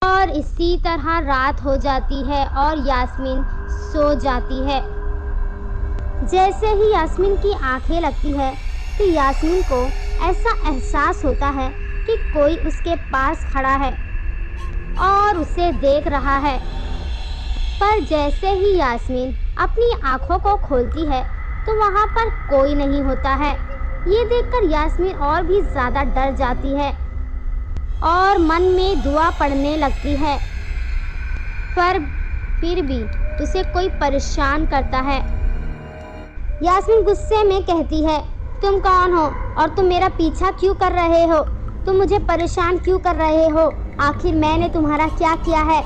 اور اسی طرح رات ہو جاتی ہے اور یاسمین سو جاتی ہے۔ جیسے ہی یاسمین کی آنکھیں لگتی ہے تو یاسمین کو ایسا احساس ہوتا ہے کہ کوئی اس کے پاس کھڑا ہے اور اسے دیکھ رہا ہے، پر جیسے ہی یاسمین اپنی آنکھوں کو کھولتی ہے تو وہاں پر کوئی نہیں ہوتا ہے۔ یہ دیکھ کر یاسمین اور بھی زیادہ ڈر جاتی ہے اور من میں دعا پڑھنے لگتی ہے، پر پھر بھی اسے کوئی پریشان کرتا ہے۔ یاسمین غصے میں کہتی ہے، تم کون ہو اور تم میرا پیچھا کیوں کر رہے ہو؟ تم مجھے پریشان کیوں کر رہے ہو؟ آخر میں نے تمہارا کیا کیا ہے؟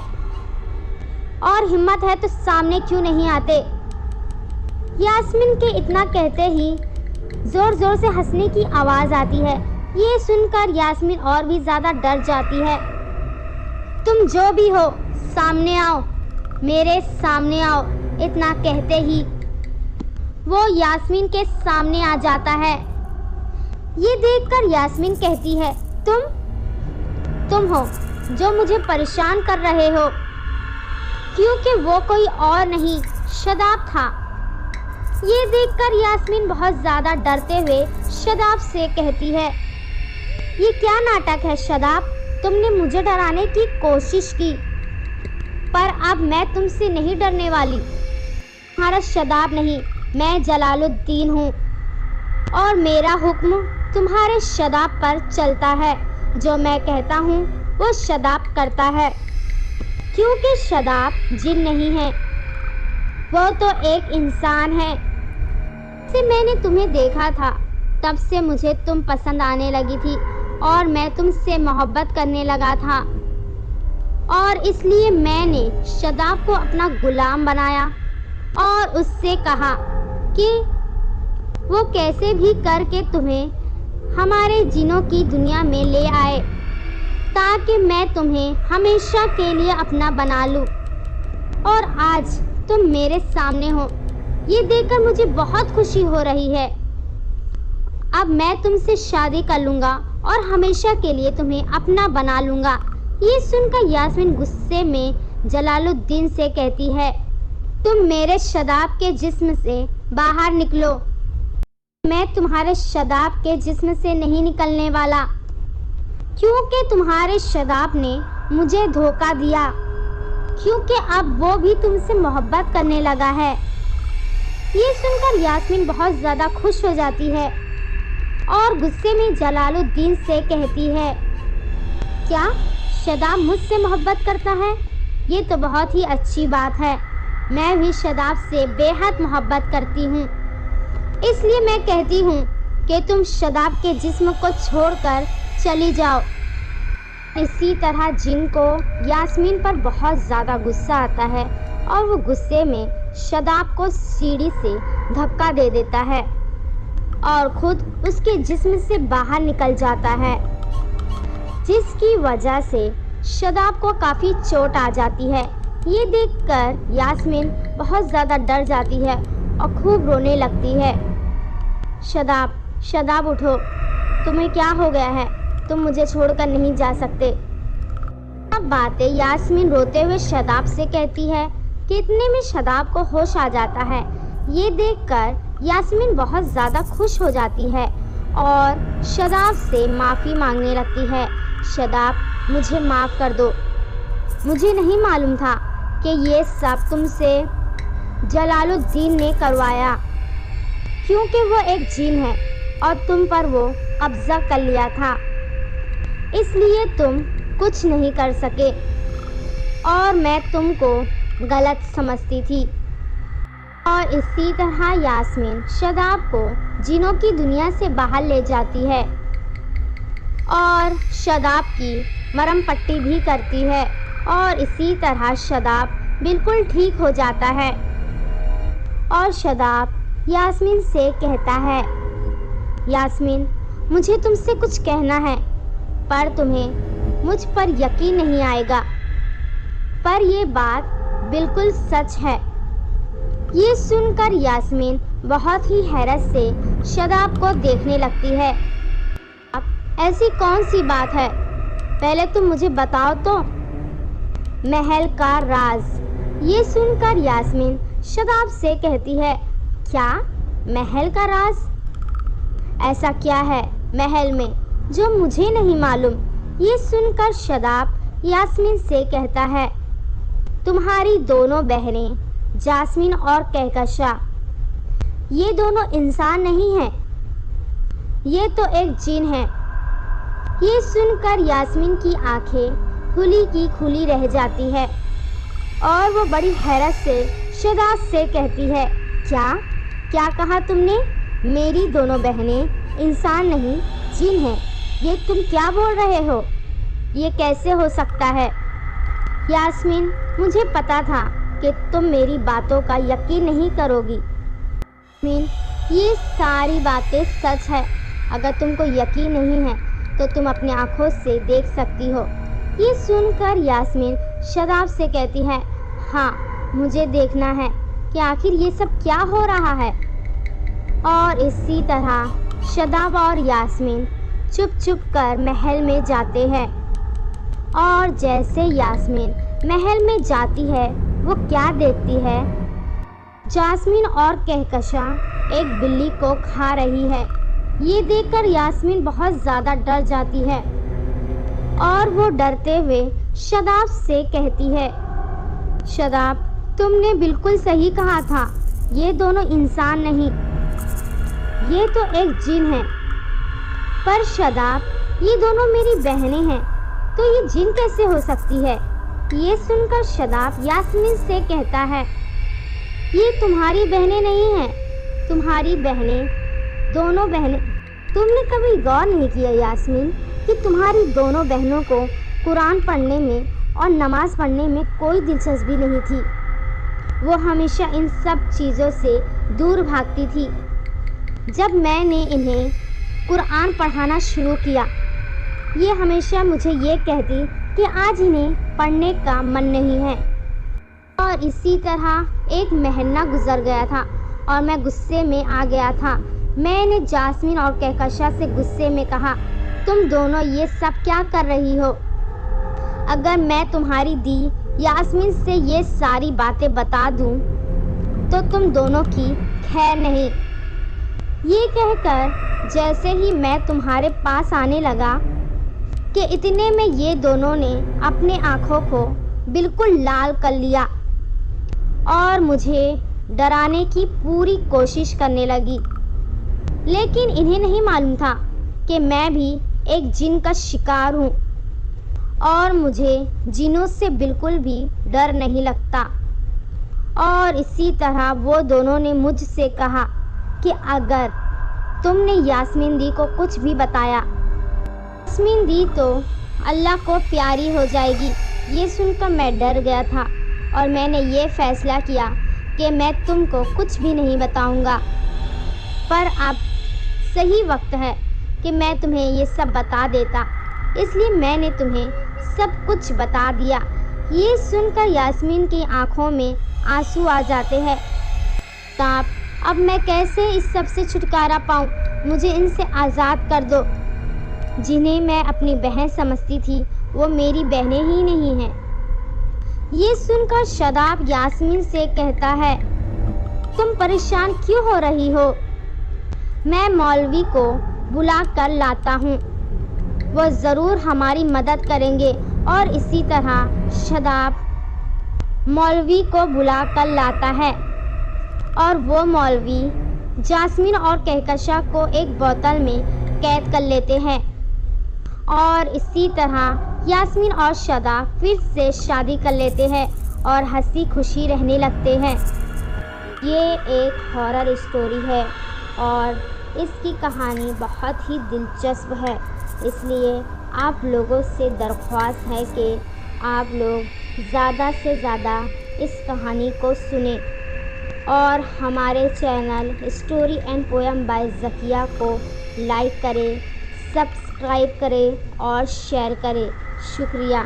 اور ہمت ہے تو سامنے کیوں نہیں آتے؟ یاسمین کے اتنا کہتے ہی زور زور سے ہنسنے کی آواز آتی ہے۔ یہ سن کر یاسمین اور بھی زیادہ ڈر جاتی ہے۔ تم جو بھی ہو سامنے آؤ، میرے سامنے آؤ، اتنا کہتے ہی وہ یاسمین کے سامنے آ جاتا ہے۔ یہ دیکھ کر یاسمین کہتی ہے، تم ہو جو مجھے پریشان کر رہے ہو، کیونکہ وہ کوئی اور نہیں شاداب تھا۔ یہ دیکھ کر یاسمین بہت زیادہ ڈرتے ہوئے شاداب سے کہتی ہے، یہ کیا ناٹک ہے شاداب؟ تم نے مجھے ڈرانے کی کوشش کی، پر اب میں تم سے نہیں ڈرنے والی۔ تمہارا شاداب نہیں، میں جلال الدین ہوں اور میرا حکم تمہارے شاداب پر چلتا ہے۔ جو میں کہتا ہوں وہ شاداب کرتا ہے، کیونکہ شاداب جن نہیں ہے، وہ تو ایک انسان ہے۔ سے میں نے تمہیں دیکھا تھا تب سے مجھے تم پسند آنے لگی تھی اور میں تم سے محبت کرنے لگا تھا، اور اس لیے میں نے شاداب کو اپنا غلام بنایا اور اس سے کہا کہ وہ کیسے بھی کر کے تمہیں ہمارے جنوں کی دنیا میں لے آئے تاکہ میں تمہیں ہمیشہ کے لیے اپنا بنا لوں، اور آج تم میرے سامنے ہو۔ یہ دیکھ کر مجھے بہت خوشی ہو رہی ہے۔ اب میں تم سے شادی کر لوں گا اور ہمیشہ کے لیے تمہیں اپنا بنا لوں گا۔ یہ سن کر یاسمین غصے میں جلال الدین سے کہتی ہے، تم میرے شاداب کے جسم سے باہر نکلو۔ میں تمہارے شاداب کے جسم سے نہیں نکلنے والا، کیونکہ تمہارے شاداب نے مجھے دھوکہ دیا، کیونکہ اب وہ بھی تم سے محبت کرنے لگا ہے۔ یہ سن کر یاسمین بہت زیادہ خوش ہو جاتی ہے اور غصے میں جلال الدین سے کہتی ہے، کیا شاداب مجھ سے محبت کرتا ہے؟ یہ تو بہت ہی اچھی بات ہے۔ میں بھی شاداب سے بے حد محبت کرتی ہوں، اس لیے میں کہتی ہوں کہ تم شاداب کے جسم کو چھوڑ کر چلی جاؤ۔ اسی طرح جن کو یاسمین پر بہت زیادہ غصہ آتا ہے اور وہ غصے میں شاداب کو سیڑھی سے دھکا دے دیتا ہے اور خود اس کے جسم سے باہر نکل جاتا ہے، جس کی وجہ سے شاداب کو کافی چوٹ آ جاتی ہے۔ یہ دیکھ کر یاسمین بہت زیادہ ڈر جاتی ہے اور خوب رونے لگتی ہے۔ شاداب اٹھو، تمہیں کیا ہو گیا ہے؟ تم مجھے چھوڑ کر نہیں جا سکتے۔ اب باتیں یاسمین روتے ہوئے شاداب سے کہتی ہے کہ اتنے میں شاداب کو ہوش آ جاتا ہے۔ یہ دیکھ کر یاسمین بہت زیادہ خوش ہو جاتی ہے اور شاداب سے معافی مانگنے لگتی ہے، شاداب مجھے معاف کر دو، مجھے نہیں معلوم تھا کہ یہ سب تم سے جلال الدین نے کروایا، کیونکہ وہ ایک جن ہے اور تم پر وہ قبضہ کر لیا تھا، اس لیے تم کچھ نہیں کر سکے اور میں تم کو غلط سمجھتی تھی۔ اور اسی طرح یاسمین شاداب کو جنوں کی دنیا سے باہر لے جاتی ہے اور شاداب کی مرہم پٹی بھی کرتی ہے، اور اسی طرح شاداب بالکل ٹھیک ہو جاتا ہے۔ اور شاداب یاسمین سے کہتا ہے، یاسمین مجھے تم سے کچھ کہنا ہے، پر تمہیں مجھ پر یقین نہیں آئے گا، پر یہ بات بالکل سچ ہے۔ یہ سن کر یاسمین بہت ہی حیرت سے شاداب کو دیکھنے لگتی ہے۔ اب ایسی کون سی بات ہے؟ پہلے تم مجھے بتاؤ تو۔ محل کا راز۔ یہ سن کر یاسمین شاداب سے کہتی ہے، کیا محل کا راز؟ ایسا کیا ہے محل میں جو مجھے نہیں معلوم؟ یہ سن کر شاداب یاسمین سے کہتا ہے، تمہاری دونوں بہنیں جاسمین اور کہکشاں، یہ دونوں انسان نہیں ہیں، یہ تو ایک جن ہے۔ یہ سن کر یاسمین کی آنکھیں کھلی کی کھلی رہ جاتی ہے اور وہ بڑی حیرت سے شاداب سے کہتی ہے، کیا کہا تم نے؟ میری دونوں بہنیں انسان نہیں جن ہیں، یہ تم کیا بول رہے ہو؟ یہ کیسے ہو سکتا ہے؟ یاسمین، مجھے پتا تھا کہ تم میری باتوں کا یقین نہیں کرو گی۔ یاسمین، یہ ساری باتیں سچ ہے، اگر تم کو یقین نہیں ہے تو تم اپنی آنکھوں سے دیکھ سکتی ہو۔ یہ سن کر یاسمین شاداب سے کہتی ہے، ہاں مجھے دیکھنا ہے کہ آخر یہ سب کیا ہو رہا ہے۔ اور اسی طرح شاداب اور یاسمین چھپ چھپ کر محل میں جاتے ہیں، اور جیسے یاسمین محل میں جاتی ہے وہ کیا دیکھتی ہے؟ جاسمین اور کہکشاں ایک بلی کو کھا رہی ہے۔ یہ دیکھ کر یاسمین بہت زیادہ ڈر جاتی ہے اور وہ ڈرتے ہوئے شاداب سے کہتی ہے، شاداب، تم نے بالکل صحیح کہا تھا، یہ دونوں انسان نہیں، یہ تو ایک جن ہے۔ پر شاداب، یہ دونوں میری بہنیں ہیں، تو یہ جن کیسے ہو سکتی ہے؟ یہ سن کر شاداب یاسمین سے کہتا ہے، یہ تمہاری بہنیں نہیں ہیں، تمہاری بہنیں دونوں بہنیں۔ تم نے کبھی غور نہیں کیا یاسمین کہ تمہاری دونوں بہنوں کو قرآن پڑھنے میں اور نماز پڑھنے میں کوئی دلچسپی نہیں تھی، وہ ہمیشہ ان سب چیزوں سے دور بھاگتی تھی۔ جب میں نے انہیں قرآن پڑھانا شروع کیا، یہ ہمیشہ مجھے یہ کہتی کہ آج انہیں پڑھنے کا من نہیں ہے، اور اسی طرح ایک مہینہ گزر گیا تھا اور میں غصے میں آ گیا تھا۔ میں نے جاسمین اور کہکشاں سے غصے میں کہا، تم دونوں یہ سب کیا کر رہی ہو؟ اگر میں تمہاری دی یاسمین سے یہ ساری باتیں بتا دوں تو تم دونوں کی خیر نہیں۔ یہ کہہ کر جیسے ہی میں تمہارے پاس آنے لگا کہ اتنے میں یہ دونوں نے اپنے آنکھوں کو بالکل لال کر لیا اور مجھے ڈرانے کی پوری کوشش کرنے لگی، لیکن انہیں نہیں معلوم تھا کہ میں بھی ایک جن کا شکار ہوں اور مجھے جنوں سے بالکل بھی ڈر نہیں لگتا۔ اور اسی طرح وہ دونوں نے مجھ سے کہا کہ اگر تم نے یاسمین دی کو کچھ بھی بتایا، یاسمین دی تو اللہ کو پیاری ہو جائے گی۔ یہ سن کر میں ڈر گیا تھا اور میں نے یہ فیصلہ کیا کہ میں تم کو کچھ بھی نہیں بتاؤں گا، پر اب صحیح وقت ہے کہ میں تمہیں یہ سب بتا دیتا، اس لیے میں نے تمہیں سب کچھ بتا دیا۔ یہ سن کر یاسمین کی آنکھوں میں آنسو آ جاتے ہیں۔ اب میں کیسے اس سب سے چھٹکارا پاؤں؟ مجھے ان سے آزاد کر دو۔ جنہیں میں اپنی بہن سمجھتی تھی وہ میری بہنیں ہی نہیں ہیں۔ یہ سن کر شاداب یاسمین سے کہتا ہے، تم پریشان کیوں ہو رہی ہو؟ میں مولوی کو بلا کر لاتا ہوں، وہ ضرور ہماری مدد کریں گے۔ اور اسی طرح شاداب مولوی کو بلا کر لاتا ہے اور وہ مولوی جاسمین اور کہکشاں کو ایک بوتل میں قید کر لیتے ہیں، اور اسی طرح یاسمین اور شاداب پھر سے شادی کر لیتے ہیں اور ہنسی خوشی رہنے لگتے ہیں۔ یہ ایک ہارر اسٹوری ہے اور اس کی کہانی بہت ہی دلچسپ ہے، اس لیے آپ لوگوں سے درخواست ہے کہ آپ لوگ زیادہ سے زیادہ اس کہانی کو سنیں اور ہمارے channel story and poem by Zakia کو لائک کریں، سبسکرائب کریں اور شیئر کریں۔ شکریہ۔